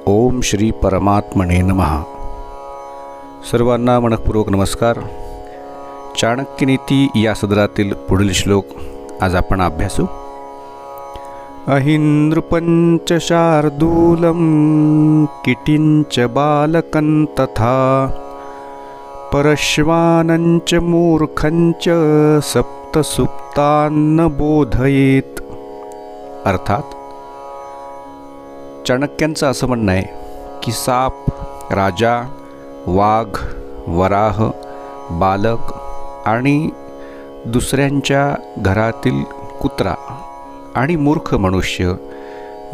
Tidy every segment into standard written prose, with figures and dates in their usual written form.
ओम श्री परमात्मने नमः. सर्वांना मनःपूर्वक नमस्कार. चाणक्यनीती या सदरातील पुढील श्लोक आज आपण अभ्यासू. अहिनृपंच शार्दूलम किटिंच बालकं तथा परश्वानंच मूर्खंच सप्तसुप्तान्न बोधयेत. अर्थात चाणक्यांचं असं म्हणणं आहे की साप, राजा, वाघ, वराह, बालक आणि दुसऱ्यांच्या घरातील कुत्रा आणि मूर्ख मनुष्य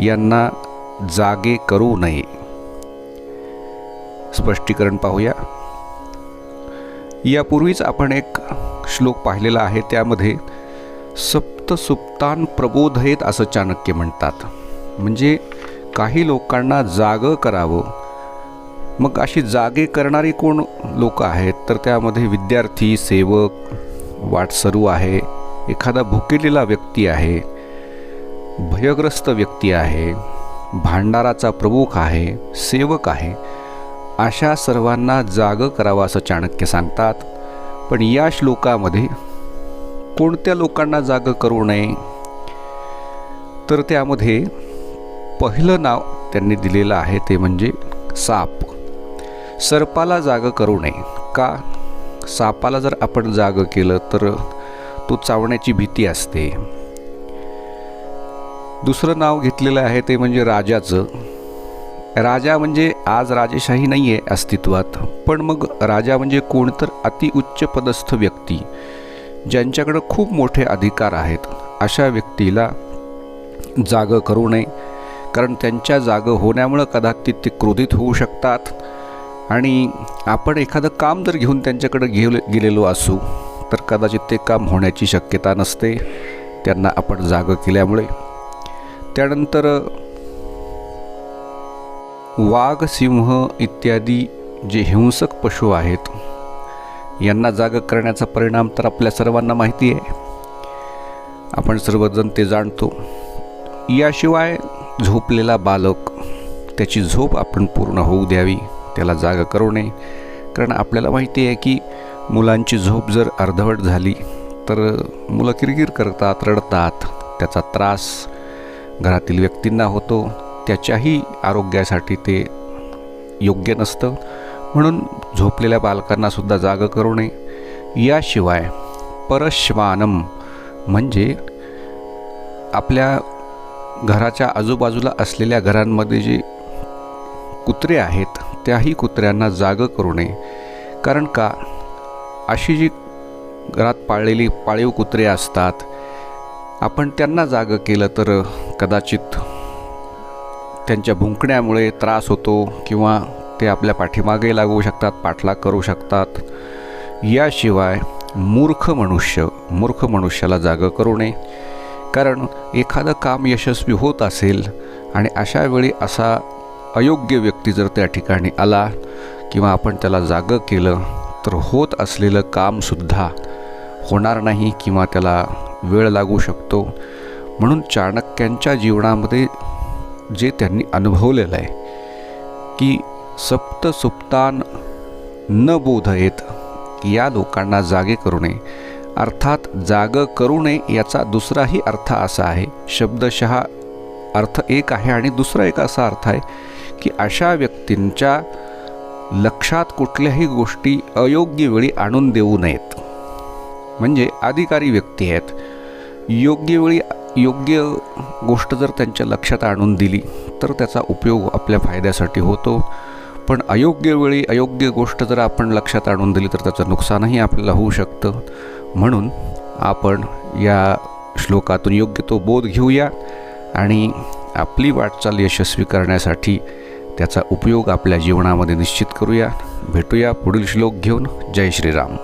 यांना जागे करू नये. स्पष्टीकरण पाहूया. यापूर्वीच आपण एक श्लोक पाहिलेला आहे. त्यामध्ये सप्तसुप्तान प्रबोधयेत असं चाणक्य म्हणतात. म्हणजे काही लोकांना जागं करावं. मग अशी जागे करणारी कोण लोक आहेत तर त्यामध्ये विद्यार्थी, सेवक, वाटसरू आहे, एखादा भुकेलेला व्यक्ती आहे, भयग्रस्त व्यक्ती आहे, भांडाराचा प्रमुख आहे, सेवक आहे, अशा सर्वांना जागं करावं असं चाणक्य सांगतात. पण या श्लोकामध्ये कोणत्या लोकांना जागं करू नये तर त्यामध्ये पहिलं नाव त्यांनी दिलेलं आहे ते म्हणजे साप. सर्पाला जागं करू नये. का? सापाला जर आपण जागं केलं तर तो चावण्याची भीती असते. दुसरं नाव घेतलेलं आहे ते म्हणजे राजाचं. राजा म्हणजे आज राजेशाही नाही आहे अस्तित्वात, पण मग राजा म्हणजे कोण तर अतिउच्च पदस्थ व्यक्ती ज्यांच्याकडे खूप मोठे अधिकार आहेत. अशा व्यक्तीला जागं करू नये. कारण त्यांच्या जागं होण्यामुळं कदाचित ते क्रोधित होऊ शकतात आणि आपण एखादं काम जर घेऊन त्यांच्याकडे गेलेलो असू तर कदाचित ते काम होण्याची शक्यता नसते त्यांना आपण जागं केल्यामुळे. त्यानंतर वाघ, सिंह इत्यादी जे हिंसक पशु आहेत यांना जागं करण्याचा परिणाम तर आपल्या सर्वांना माहिती आहे. आपण सर्वजण ते जाणतो. याशिवाय झोपलेला बालक, त्याची झोप आपण पूर्ण होऊ द्यावी, त्याला जागं करू नये. कारण आपल्याला माहिती आहे की मुलांची झोप जर अर्धवट झाली तर मुलं किरकिर करतात, रडतात. त्याचा त्रास घरातील व्यक्तींना होतो. त्याच्याही आरोग्यासाठी ते योग्य नसतं. म्हणून झोपलेल्या बालकांनासुद्धा जागं करू नये. याशिवाय परश्वानम म्हणजे आपल्या घराच्या आजूबाजूला असलेल्या घरांमध्ये जे कुत्रे आहेत त्याही कुत्र्यांना जागं करू नये. कारण का? अशी जी घरात पाळलेली पाळीव कुत्रे असतात, आपण त्यांना जागं केलं तर कदाचित त्यांच्या भुंकण्यामुळे त्रास होतो किंवा ते आपल्या पाठीमागे लागू शकतात, पाठलाग करू शकतात. याशिवाय मूर्ख मनुष्याला जागं करू नये. कारण एखादं काम यशस्वी होत असेल आणि अशा वेळी असा अयोग्य व्यक्ती जर त्या ठिकाणी आला किंवा आपण त्याला जागं केलं तर होत असलेलं कामसुद्धा होणार नाही किंवा त्याला वेळ लागू शकतो. म्हणून चाणक्यांच्या जीवनामध्ये जे त्यांनी अनुभवलेलं आहे की सप्तसुप्तान न बोधयेत, या लोकांना जागे करू नये. अर्थात जागं करू नये याचा दुसराही अर्थ असा आहे. शब्दशः अर्थ एक आहे आणि दुसरा एक असा अर्थ आहे की अशा व्यक्तींच्या लक्षात कुठल्याही गोष्टी अयोग्य वेळी आणून देऊ नयेत. म्हणजे अधिकारी व्यक्ती आहेत, योग्य वेळी योग्य गोष्ट जर त्यांच्या लक्षात आणून दिली तर त्याचा उपयोग आपल्या फायद्यासाठी होतो. पण अयोग्य वेळी अयोग्य गोष्ट जर आपण लक्षात आणून दिली तर त्याचं नुकसानही आपल्याला होऊ शकतं. म्हणून आपण या श्लोकातून योग्य तो बोध घेऊया आणि आपली वाटचाल यशस्वी करण्यासाठी त्याचा उपयोग आपल्या जीवनामध्ये निश्चित करूया. भेटूया पुढील श्लोक घेऊन. जय श्रीराम.